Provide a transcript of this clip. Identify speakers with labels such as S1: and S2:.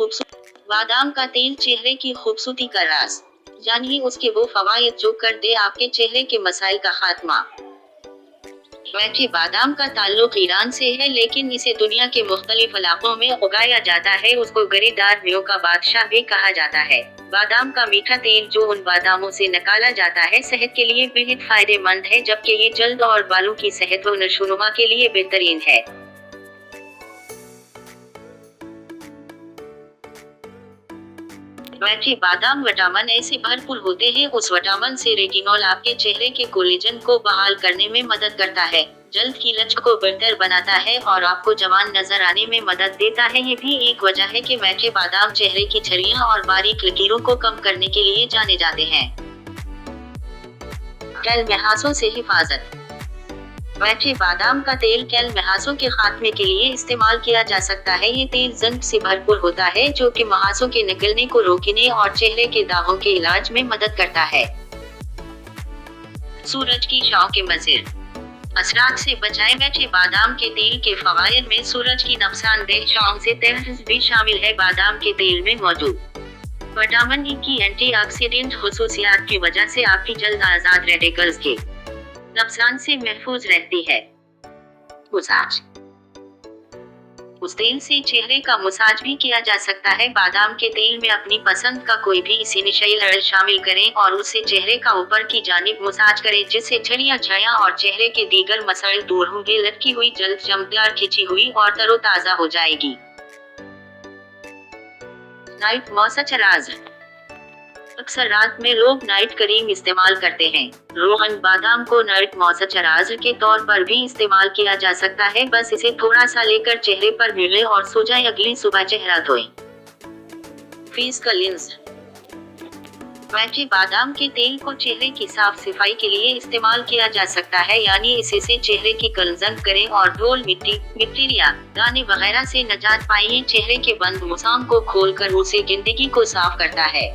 S1: खूबसूरत बादाम का तेल चेहरे की खूबसूरती का राज। जानिए उसके वो फवायद जो कर दे आपके चेहरे के मसाइल का खात्मा। वैसे बादाम का ताल्लुक ईरान से है, लेकिन इसे दुनिया के मुख्तलिफ इलाकों में उगाया जाता है। उसको गरेदार मेवों का बादशाह भी कहा जाता है। बादाम का मीठा तेल जो उन बादामों से निकाला जाता है सेहत के लिए बेहद फायदेमंद है, जबकि ये जल्द और बालों की सेहत व नशोनुमा के लिए बेहतरीन है। वैसे बादाम विटामिन ए से भरपूर होते हैं। उस विटामिन से रेटिनॉल आपके चेहरे के कोलेजन को बहाल करने में मदद करता है, जल्द की लचक को बेहतर बनाता है और आपको जवान नजर आने में मदद देता है। ये भी एक वजह है कि मैचे बादाम चेहरे की झुर्रियां और बारीक लकीरों को कम करने के लिए जाने जाते हैं। कैल मुहासों से हिफाजत। मैचे बादाम का तेल कैल मुहासों के खात्मे के लिए इस्तेमाल किया जा सकता है। ये तेल जिंक से भरपूर होता है जो कि मुहासों के निकलने को रोकने और चेहरे के दागों के इलाज में मदद करता है। सूरज की छांव के मज़ीद असरात से बचाएं। मैचे बादाम के तेल के फवायद में सूरज की नुकसानदेह छांव से तहफ़्फ़ुज़ भी शामिल है। बादाम के तेल में मौजूद विटामिन ई की एंटीऑक्सीडेंट खुसूसियात की वजह से आपकी जल्द आज़ाद रेडिकल्स के नुकसान से महफूज रहती है। मसाज। उस तेल से चेहरे का मसाज भी किया जा सकता है। बादाम के तेल में अपनी पसंद का कोई भी इसेंशियल ऑयल शामिल करें और उससे चेहरे का ऊपर की जानिब मसाज करें, जिससे झुर्रियां छाया और चेहरे के दीगर मसाइल दूर होंगे। लटकी हुई जल्द चमकदार, खिंची हुई और तरोताजा हो जाएगी। Night moisturiser. अक्सर रात में लोग नाइट क्रीम इस्तेमाल करते हैं। रोहन बादाम को नाइट मॉइस्चराइजर के तौर पर भी इस्तेमाल किया जा सकता है। बस इसे थोड़ा सा लेकर चेहरे पर मिलें और सो जाएं। अगली सुबह चेहरा धोएं। Face cleanser. मैचे बादाम के तेल को चेहरे की साफ सफाई के लिए इस्तेमाल किया जा सकता है, यानी इसे से चेहरे की क्लींजिंग करें और धूल, मिट्टी, बैक्टीरिया, दाने वगैरह से निजात पाइए। चेहरे के बंद मुसाम को खोलकर उसे गंदगी को साफ करता है।